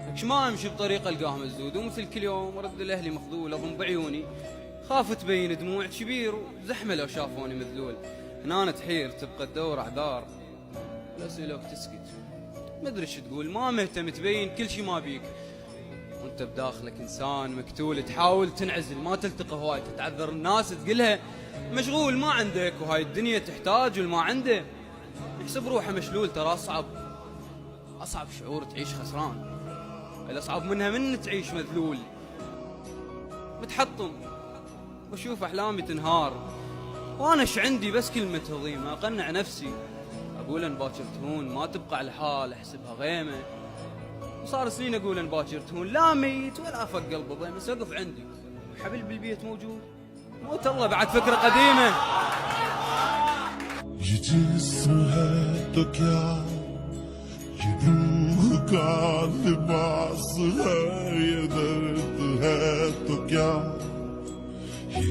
لكش ما امشي بطريقه القاه مسدود، ومثل كل يوم ارد لاهلي مخذول اضم بعيوني، خاف تبين دموع كبير وزحمه لو شافوني مذلول. هنا أنا تحير تبقى تدور اعذار، الاسئله تسكت مدري ايش تقول، ما مهتم تبين كل شي ما بيك، وانت بداخلك انسان مقتول تحاول تنعزل، ما تلتقى هواي تتعذر الناس تقولها مشغول ما عندك، وهاي الدنيا تحتاج والما عنده، يحسب روحه مشلول. ترى اصعب شعور تعيش خسران، الاصعب منها من تعيش مذلول. متحطم واشوف احلامي تنهار، وانا ايش عندي بس كلمة هضيمة اقنع نفسي، اقول ان باكر تهون ما تبقى على حال احسبها غيمة، وصار سنين اقول ان باكر تهون لا ميت ولا افق قلبه ضيمة، سقف عندي حبل بالبيت موجود، موت الله بعد فكرة قديمة. ये जिस्म है तो क्या, ये रूह का लिबास है, ये दर्द है तो क्या, ये